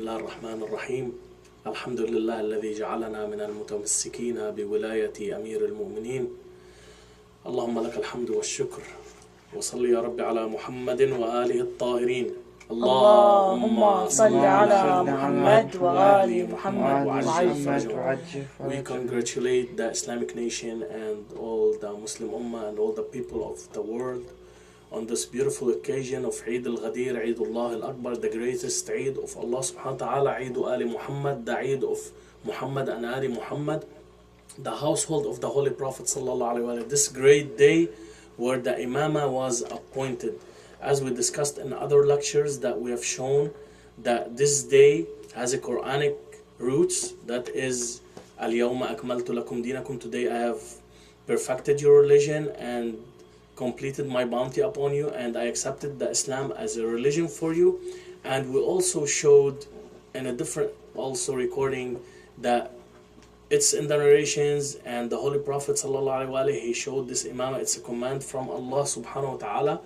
الله الرحمن الرحيم. الحمد لله الذي جعلنا من المتمسكين بولاية أمير المؤمنين. اللهم لك الحمد والشكر، وصل يا رب على محمد وآله الطاهرين. اللهم صل على محمد وآل محمد وعجل وعجل. We congratulate the Islamic nation and all the Muslim Ummah and all the people of the world on this beautiful occasion of Eid al-Ghadir, Eid Allah al-Akbar, the greatest Eid of Allah subhanahu wa ta'ala, Eid Ali Muhammad, the Eid of Muhammad and Ali Muhammad, the household of the Holy Prophet sallallahu alaihi wasallam. This great day where the Imama was appointed. As we discussed in other lectures that we have shown that this day has a Quranic roots, that is Al-Yawma Akmaltu Lakum Dinakum, today I have perfected your religion and completed my bounty upon you, and I accepted the Islam as a religion for you. And we also showed in a different also recording that it's in the narrations, and the Holy Prophet sallallahu alaihi wasallam, he showed this Imam, it's a command from Allah subhanahu wa ta'ala,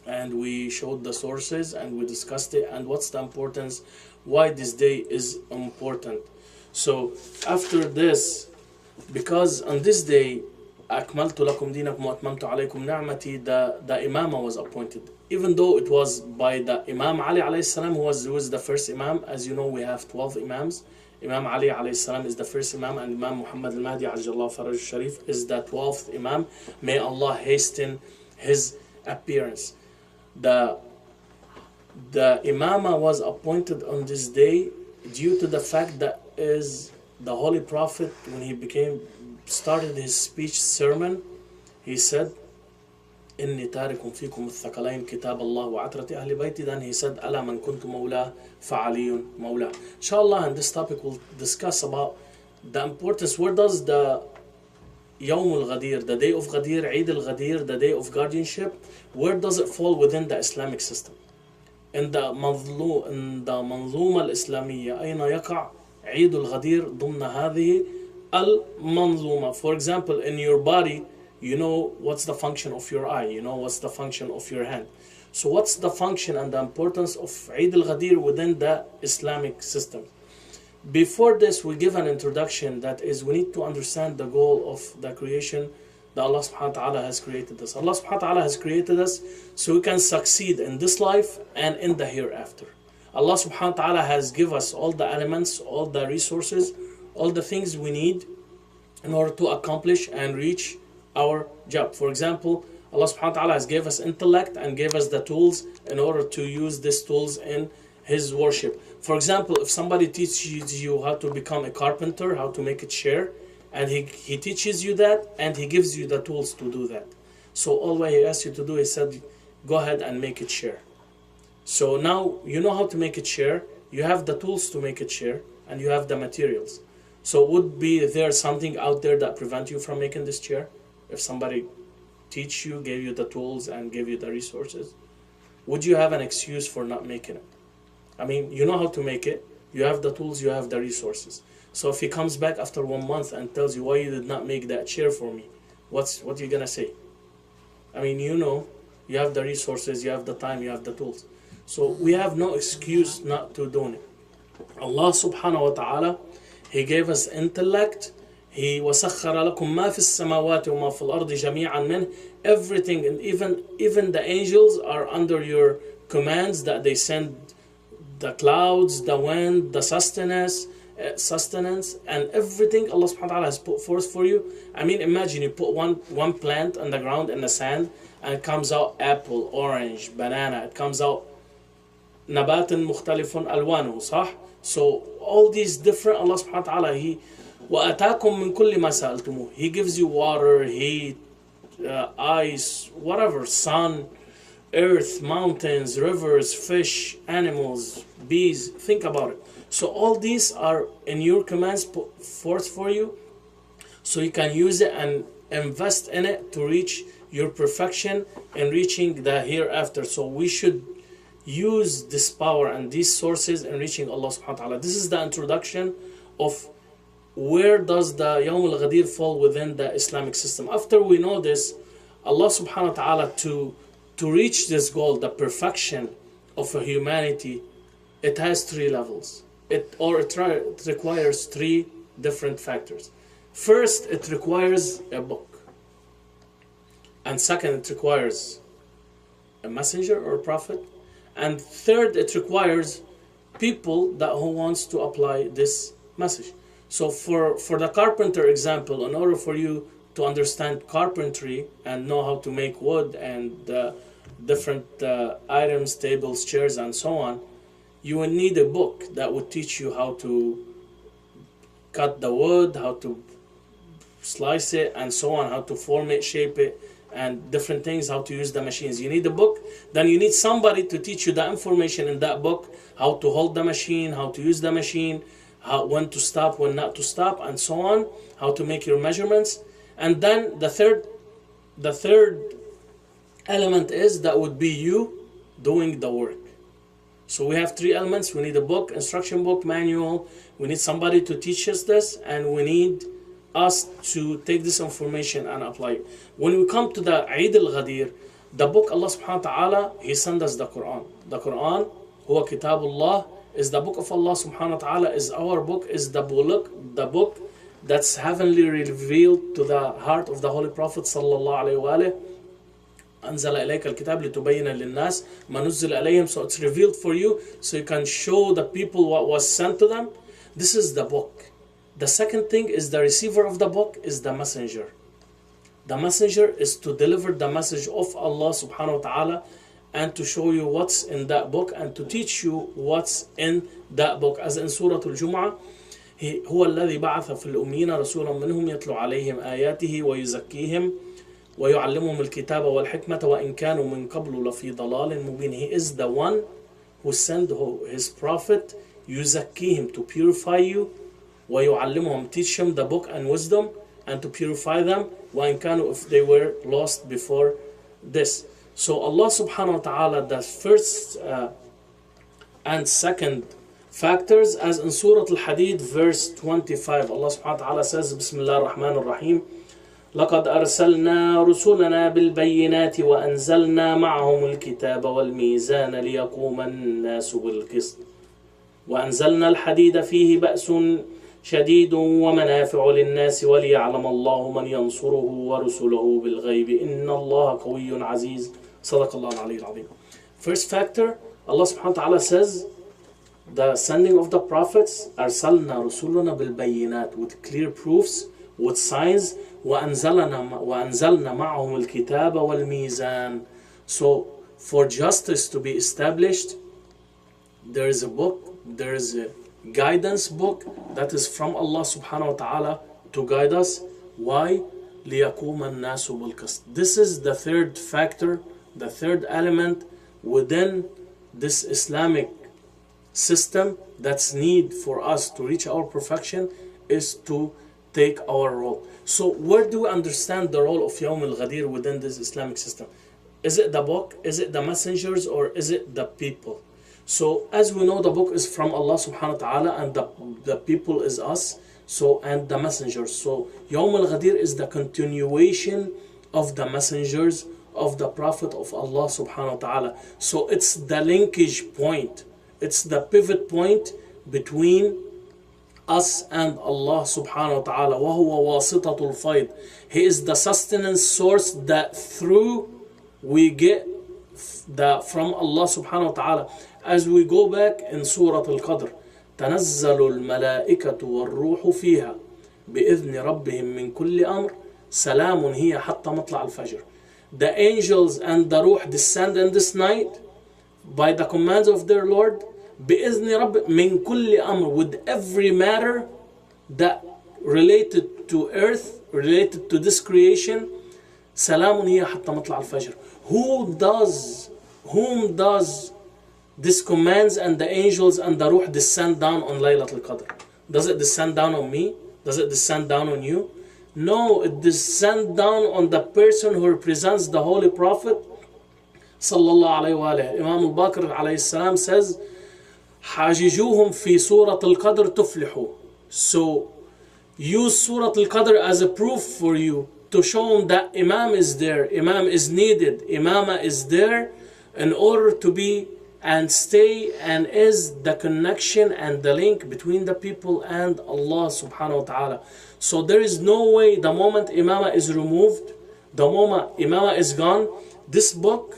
and we showed the sources and we discussed it and what's the importance, why this day is important. So after this, because on this day Akmaltu lakum dinakum wa atmamtu alaykum ni'mati, the Imama was appointed, even though it was by the Imam Ali alayhi salam, who was the first Imam. As you know, we have 12 Imams. Imam Ali alayhi salam is the first Imam, and Imam Muhammad al-Mahdi ajjallahu faraj sharif is the 12th Imam. May Allah hasten his appearance. The Imama was appointed on this day due to the fact that is the Holy Prophet, when he started his speech sermon, he said, إني تارك فيكم الثقلين كتاب الله وعترة أهل بيتي. Then he said, ألا من كنت مولاه فعلي مولاه. Inshallah, in this topic we'll discuss about the importance. Where does the Yawm al-Ghadir, the day of Ghadir, Eid al-Ghadir, the day of guardianship, where does it fall within the Islamic system? In the منظومة الإسلامية أين يقع عيد الغدير ضمن هذه المنظومة? For example, in your body, you know what's the function of your eye, you know what's the function of your hand. So what's the function and the importance of Eid al-Ghadir within the Islamic system? Before this, we give an introduction, that is, we need to understand the goal of the creation that Allah subhanahu wa ta'ala has created us. Allah subhanahu wa ta'ala has created us so we can succeed in this life and in the hereafter. Allah subhanahu wa ta'ala has given us all the elements, all the resources, all the things we need in order to accomplish and reach our job. For example, Allah subhanahu wa ta'ala has gave us intellect and gave us the tools in order to use these tools in His worship. For example, if somebody teaches you how to become a carpenter, how to make a chair, and he teaches you that and he gives you the tools to do that. So all what he asks you to do, he said, go ahead and make a chair. So now you know how to make a chair, you have the tools to make a chair, and you have the materials. So would be there something out there that prevent you from making this chair? If somebody teach you, gave you the tools and gave you the resources, would you have an excuse for not making it? I mean, you know how to make it, you have the tools, you have the resources. So if he comes back after 1 month and tells you why you did not make that chair for me, what are you gonna say? I mean, you know, you have the resources, you have the time, you have the tools. So we have no excuse not to do it. Allah subhanahu wa ta'ala, He gave us intellect. He وَسَخَّرَ لَكُم مَا فِي السَّمَاوَاتِ وَمَا فِي الْأَرْضِ جَمِيعًا مِنْهُ. Everything, and even the angels are under your commands, that they send the clouds, the wind, the sustenance, and everything Allah subhanahu wa ta'ala has put forth for you. I mean, imagine you put one plant on the ground in the sand, and it comes out apple, orange, banana, it comes out نبات مختلف ألوانه, صح? So all these different, Allah subhanahu wa ta'ala, He وَأَتَاكُم مِّن كُلِّ مَا سَأَلْتُمُوهُ. He gives you water, heat, ice, whatever, sun, earth, mountains, rivers, fish, animals, bees. Think about it. So all these are in your commands put forth for you, so you can use it and invest in it to reach your perfection and reaching the hereafter. So we should use this power and these sources in reaching Allah subhanahu wa ta'ala. This is the introduction of where does the Yawm al-Ghadir fall within the Islamic system. After we know this, Allah subhanahu wa ta'ala, to reach this goal, the perfection of a humanity, it has three levels. It requires three different factors. First, it requires a book. And second, it requires a messenger or a prophet. And third, it requires people who wants to apply this message. So for the carpenter example, in order for you to understand carpentry and know how to make wood and different items, tables, chairs, and so on, you will need a book that would teach you how to cut the wood, how to slice it, and so on, how to form it, shape it, and different things, how to use the machines. You need a book. Then you need somebody to teach you the information in that book, how to hold the machine, how to use the machine, when to stop, when not to stop, and so on, how to make your measurements. And then the third element is that would be you doing the work. So we have three elements. We need a book, instruction book, manual. We need somebody to teach us this, and we need us to take this information and apply it. When we come to the Eid al-Ghadir, the book, Allah subhanahu wa ta'ala, He sent us the Quran. The Quran, huwa kitabullah, is the book of Allah subhanahu wa ta'ala, is our book, is the book that's heavenly revealed to the heart of the Holy Prophet sallallahu alayhi wa alayhi. أنزل إليك الكتاب لتبين للناس ما نزل إليهم. So it's revealed for you, so you can show the people what was sent to them. This is the book. The second thing is the receiver of the book is the messenger. The messenger is to deliver the message of Allah subhanahu wa ta'ala and to show you what's in that book and to teach you what's in that book. As in Surah Al-Jumu'ah, هو الذي بعث في الأميين رسولا منهم يتلو عليهم آياته ويزكيهم ويعلمهم الكتاب والحكمة وإن كانوا من قبل لفي ضلال مبين. He is the one who sent his prophet يزكيهم, to purify you, ويعلمهم, teach them the book and wisdom and to purify them, وإن كانوا, if they were lost before this. So Allah subhanahu wa ta'ala, the first and second factors, as in Surah Al-Hadid verse 25, Allah subhanahu wa ta'ala says, Bismillah ar-Rahman ar-Rahim, لقد أرسلنا رسلنا بالبينات وأنزلنا معهم الكتاب والميزان ليقوم الناس بالقسط وأنزلنا الحديد فيه بأس شديد ومنافع للناس وليعلم الله من ينصره ورسله بالغيب إن الله قوي عزيز صدق الله العلي العظيم. First factor, Allah subhanahu wa ta'ala says, the sending of the prophets, أرسلنا رسلنا بالبينات, with clear proofs, with signs, وأنزلنا معهم الكتاب والميزان. So for justice to be established, there is a book, there is a guidance book that is from Allah subhanahu wa ta'ala to guide us. Why? لِيَقُومَ النَّاسُ بِالْقِسْطِ. This is the third factor, the third element within this Islamic system that's need for us to reach our perfection, is to take our role. So where do we understand the role of Yawm al-Ghadir within this Islamic system? Is it the book? Is it the messengers? Or is it the people? So as we know, the book is from Allah subhanahu wa ta'ala and the people is us, so, and the messengers. So Yawm al-Ghadir is the continuation of the messengers of the Prophet of Allah subhanahu wa ta'ala. So it's the linkage point. It's the pivot point between us and Allah subhanahu wa ta'ala. وَهُوَ وَاسِطَةُ الْفَيْضِ. He is the sustenance source that through we get from Allah subhanahu wa ta'ala. As we go back in Surah Al-Qadr, تنزل الملائكة والروح فيها بإذن ربهم من كل أمر سلام هي حتى مطلع الفجر. The angels and the Ruh descend in this night by the commands of their Lord, بإذن رب من كل أمر, with every matter that related to earth, related to this creation. سلام هي حتى مطلع الفجر. Whom does this commands and the angels and the Ruh descend down on Laylatul Qadr? Does it descend down on me? Does it descend down on you? No, it descends down on the person who represents the Holy Prophet sallallahu alayhi wa alayhi. Imam al-Baqir alayhi salam says, حاججوهم في سورة القدر تفلحوا. So use Surah Al-Qadr as a proof for you to show them that Imam is there, Imam is needed, Imama is there in order to be and stay and is the connection and the link between the people and Allah subhanahu wa ta'ala. So there is no way the moment imama is removed, the moment imama is gone, this book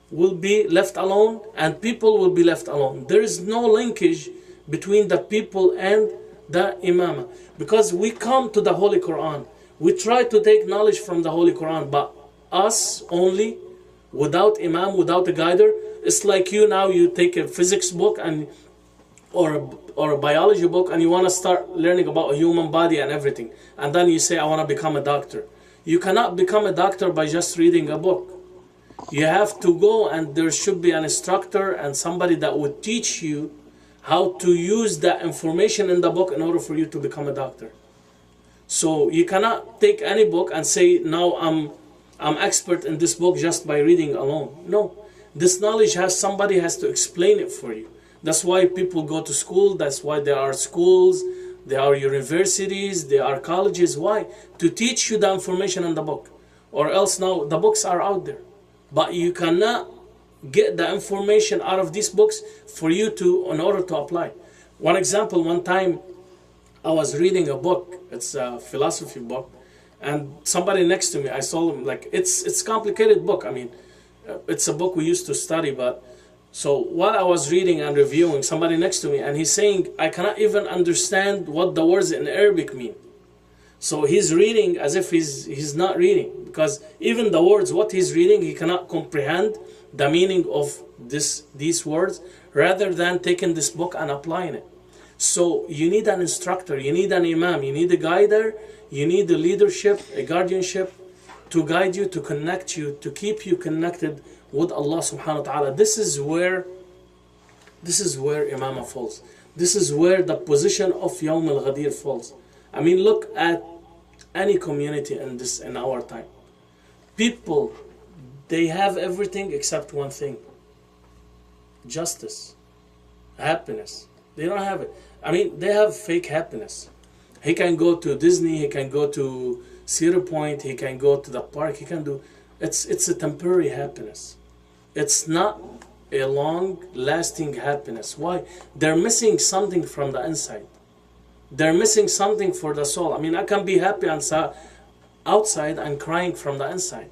will be left alone and people will be left alone. There is no linkage between the people and the imama, because we come to the Holy Quran, we try to take knowledge from the Holy Quran, but us only, without imam, without a guider. It's like you now, you take a physics book and or a biology book and you want to start learning about a human body and everything, and then you say, I want to become a doctor. You cannot become a doctor by just reading a book. You have to go, and there should be an instructor and somebody that would teach you how to use that information in the book in order for you to become a doctor. So you cannot take any book and say, now I'm expert in this book just by reading alone. No, this knowledge somebody has to explain it for you. That's why people go to school. That's why there are schools, there are universities, there are colleges. Why? To teach you the information in the book. Or else now the books are out there, but you cannot get the information out of these books for you to, in order to apply. One example, one time I was reading a book. It's a philosophy book, and somebody next to me, I saw him, like, it's complicated book. I mean, it's a book we used to study, but so while I was reading and reviewing, somebody next to me, and he's saying, I cannot even understand what the words in Arabic mean. So he's reading as if he's not reading, because even the words, what he's reading, he cannot comprehend the meaning of these words, rather than taking this book and applying it. So you need an instructor, you need an imam, you need a guider, you need a leadership, a guardianship to guide you, to connect you, to keep you connected with Allah subhanahu wa ta'ala. This is where imamah falls. This is where the position of Yawm al-Ghadir falls. I mean, look at any community in our time. People, they have everything except one thing: justice, happiness. They don't have it. I mean, they have fake happiness. He can go to Disney, he can go to Cedar Point, he can go to the park, he can do. It's a temporary happiness. It's not a long-lasting happiness. Why? They're missing something from the inside. They're missing something for the soul. I mean, I can be happy outside and crying from the inside.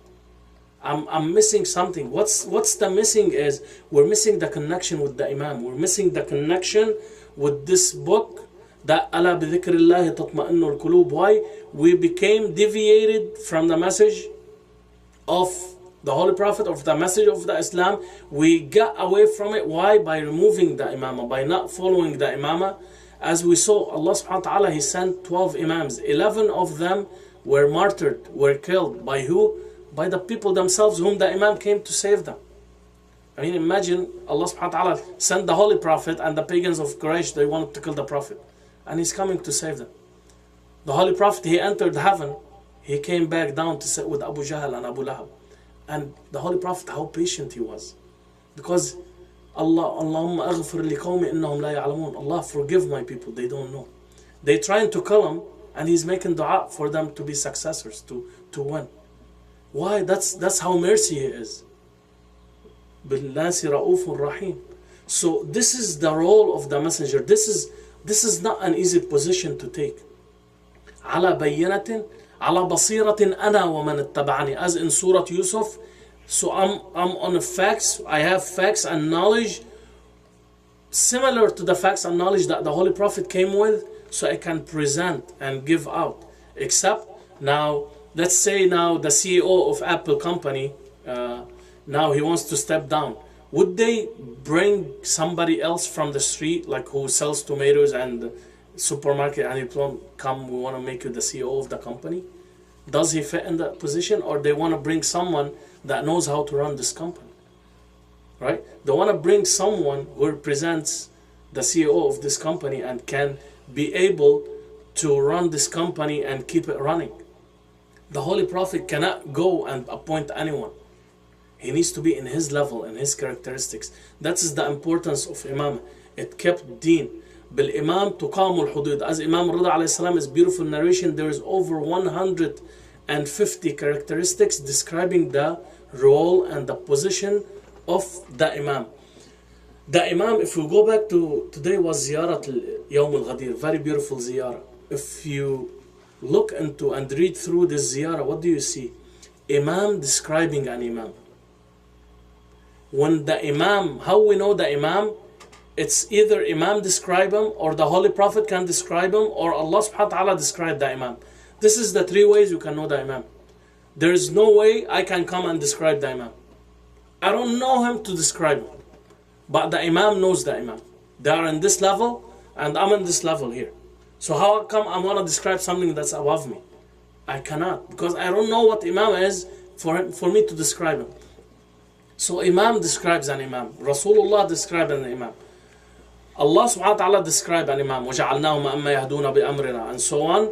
I'm missing something. What's the missing is, we're missing the connection with the Imam. We're missing the connection with this book, that أَلَا بِذِكْرِ اللَّهِ تَطْمَئِنُّ الْقُلُوبُ. Why? We became deviated from the message of the Holy Prophet, of the message of the Islam. We got away from it. Why? By removing the Imamah, by not following the Imamah. As we saw, Allah subhanahu wa ta'ala, He sent 12 Imams. 11 of them were martyred, were killed. By who? By the people themselves, whom the Imam came to save them. I mean, imagine Allah subhanahu wa ta'ala sent the Holy Prophet, and the pagans of Quraysh, they wanted to kill the Prophet. And He's coming to save them. The Holy Prophet, he entered heaven. He came back down to sit with Abu Jahl and Abu Lahab. And the Holy Prophet, how patient he was. Because Allahumma aghfir li qawmi innahum la ya'lamun. Allah, forgive my people, they don't know. They trying to kill him, and He's making dua for them to be successors, to win. Why? That's how mercy He is. Bil-nasi ra'ufun rahim. So this is the role of the messenger. This is not an easy position to take. على بينة على بصيرة أنا ومن اتبعني, as in Surah Yusuf. So I'm on facts. I have facts and knowledge similar to the facts and knowledge that the Holy Prophet came with, so I can present and give out. Except now, let's say now the CEO of Apple company, now he wants to step down. Would they bring somebody else from the street, like who sells tomatoes and supermarket, and he told, come, we want to make you the CEO of the company? Does he fit in that position? Or they want to bring someone that knows how to run this company, right? They want to bring someone who represents the CEO of this company and can be able to run this company and keep it running. The Holy Prophet cannot go and appoint anyone. He needs to be in his level, in his characteristics. That is the importance of Imam. It kept deen. Bil-Imam tuqamu al-hudud. As Imam Rida alayhi salam, his beautiful narration, there is over 150 characteristics describing the role and the position of the Imam. The Imam, if we go back to today was Ziyarat Yawm al-Ghadir, very beautiful ziyarah. If you look into and read through this ziyarah, what do you see? Imam describing an Imam. When the Imam, how we know the Imam? It's either Imam describe him, or the Holy Prophet can describe him, or Allah subhanahu wa ta'ala describe the Imam. This is the three ways you can know the Imam. There is no way I can come and describe the Imam. I don't know him to describe him. But the Imam knows the Imam. They are in this level, and I'm in this level here. So how come I want to describe something that's above me? I cannot, because I don't know what Imam is for me to describe him. So Imam describes an Imam. Rasulullah described an Imam. Allah subhanahu wa ta'ala described an Imam. وَجَعَلْنَاهُمْ أَمَّا يَهْدُونَ بِأَمْرِنَا, and so on.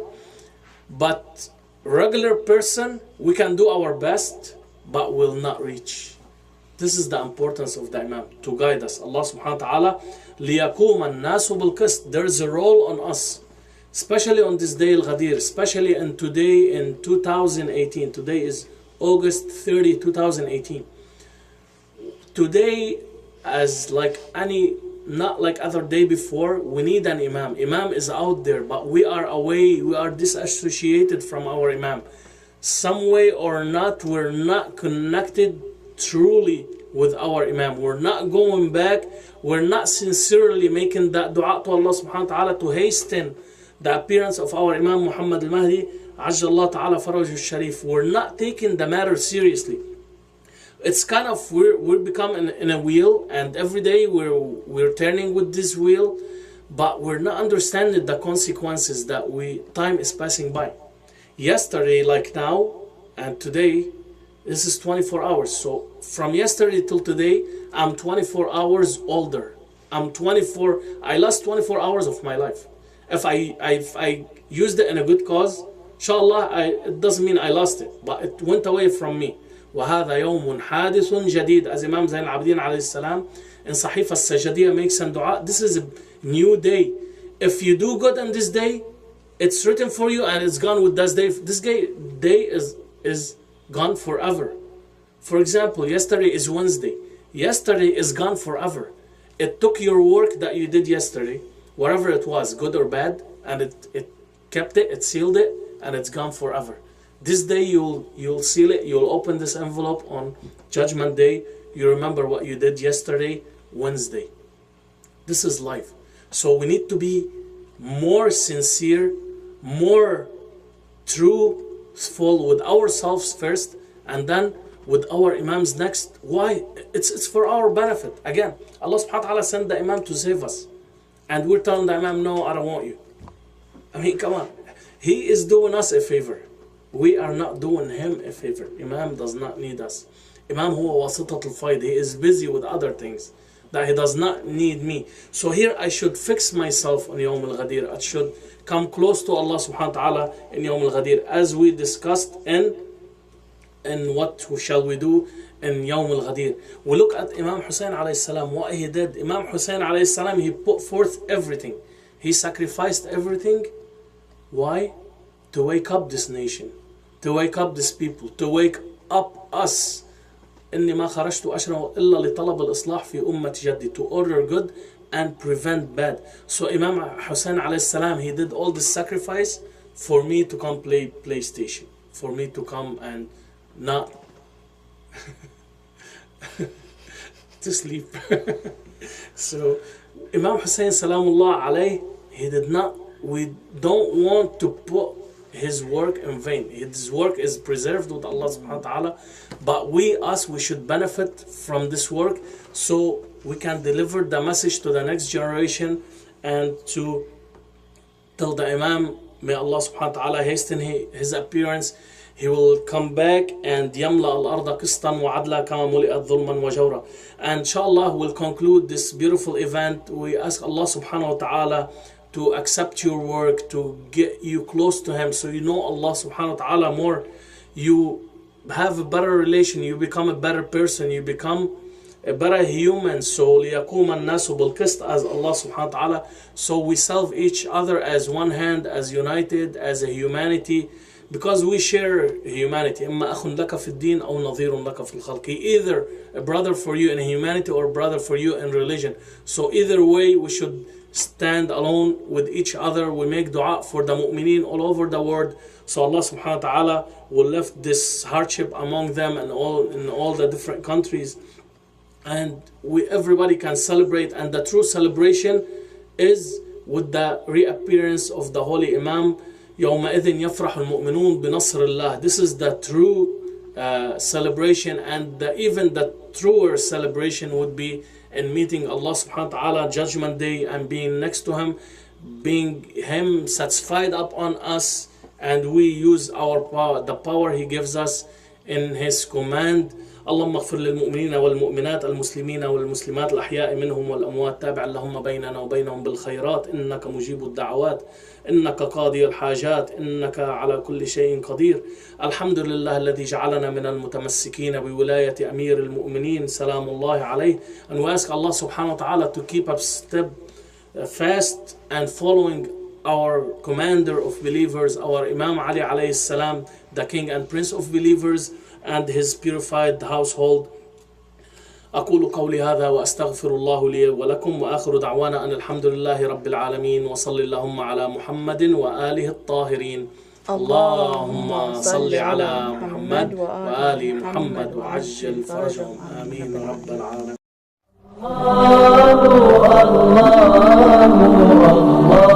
But regular person, we can do our best, but will not reach. This is the importance of the Imam, to guide us. Allah subhanahu wa ta'ala, لِيَقُومَ النَّاسُ بِالْقِسْطِ. There is a role on us, especially on this day al-Ghadir, especially in today in 2018. Today is August 30, 2018. Today, as like any, not like other day before, we need an Imam. Imam is out there, but we are away, we are disassociated from our Imam. Some way or not, we're not connected truly with our Imam. We're not going back, we're not sincerely making that dua to Allah subhanahu wa ta'ala to hasten the appearance of our Imam Muhammad al-Mahdi, Ajjallah ta'ala Faraj al-Sharif. We're not taking the matter seriously. It's kind of, we're becoming in a wheel, and every day we're turning with this wheel, but we're not understanding the consequences that time is passing by. Yesterday, like now, and today, this is 24 hours. So from yesterday till today, I'm 24 hours older. I lost 24 hours of my life. If I used it in a good cause, inshallah, it doesn't mean I lost it, but it went away from me. وهذا يوم حادث جديد, as Imam Zayn al-Abidin alayhi salam in Sahifa al-Sajadiyya makes a dua. This is a new day. If you do good on this day, it's written for you and it's gone with this day. This day is gone forever. For example, yesterday is Wednesday. Yesterday is gone forever. It took your work that you did yesterday, whatever it was, good or bad, and it kept it, it sealed it, and it's gone forever. This day you'll seal it, you'll open this envelope on Judgment Day, you remember what you did yesterday, Wednesday. This is life. So we need to be more sincere, more truthful with ourselves first, and then with our Imams next. Why? It's for our benefit. Again, Allah subhanahu wa ta'ala sent the Imam to save us, and we're telling the Imam, no, I don't want you. I mean, come on. He is doing us a favor. We are not doing him a favor. Imam does not need us. Imam huwa wasitat al-fayd. He is busy with other things, that he does not need me. So here I should fix myself on Yawm al-Ghadir. I should come close to Allah subhanahu wa ta'ala in Yawm al-Ghadir, as we discussed in what shall we do in Yawm al-Ghadir. We look at Imam Hussein alayhi salam, what he did. Imam Hussein alayhi salam, he put forth everything. He sacrificed everything. Why? To wake up this nation, to wake up this people, to wake up us. إني ما خرجت أشرا إلا لطلب الإصلاح في أمة جدي, to order good and prevent bad. So Imam Hussein alayhi salam, he did all this sacrifice for me to come play PlayStation, for me to come and not to sleep. So Imam Hussein salamullah alayhi, he did not, we don't want to put his work in vain. His work is preserved with Allah subhanahu wa ta'ala, but we should benefit from this work, so we can deliver the message to the next generation, and to tell the Imam, may Allah subhanahu wa ta'ala hasten his appearance. He will come back and يملأ الأرض قسطا وعدلا كما ملئت ظلما وجورا. And inshallah we'll conclude this beautiful event. We ask Allah subhanahu wa ta'ala to accept your work, to get you close to Him, so you know Allah subhanahu wa ta'ala more. You have a better relation, you become a better person, you become a better human. So لِيَقُومَ النَّاسُ بِالْقِسْطِ, as Allah subhanahu wa ta'ala. So we serve each other as one hand, as united, as a humanity. because we share humanity. إما أخ لك في الدين أو نظير لك في الخلق. Either a brother for you in humanity or a brother for you in religion. So either way, we should stand alone with each other. We make dua for the mu'mineen all over the world. So Allah subhanahu wa ta'ala will lift this hardship among them and in all the different countries. And everybody can celebrate. And the true celebration is with the reappearance of the Holy Imam. يومئذ يفرح المؤمنون بنصر الله. This is the true celebration, and even the truer celebration would be in meeting Allah subhanahu wa ta'ala judgment day and being next to him, being him satisfied upon us, and we use our power, the power he gives us in his command. اللهم اغفر للمؤمنين والمؤمنات المسلمين والمسلمات الأحياء منهم والأموات تابع اللهم بيننا وبينهم بالخيرات إنك مجيب الدعوات إنك قاضي الحاجات إنك على كل شيء قدير. الحمد لله الذي جعلنا من المتمسكين بولاية أمير المؤمنين سلام الله عليه. And we ask Allah subhanahu wa ta'ala to keep up step fast and following our commander of believers, our Imam Ali alayhi salam, the king and prince of believers, and his purified household. أقول قولي هذا وأستغفر الله لي ولكم وآخر دعوانا أن الحمد لله رب العالمين وصل اللهم على محمد وآله الطاهرين. اللهم صل على محمد وآل محمد وعجل فرجهم آمين رب العالمين. الله الله الله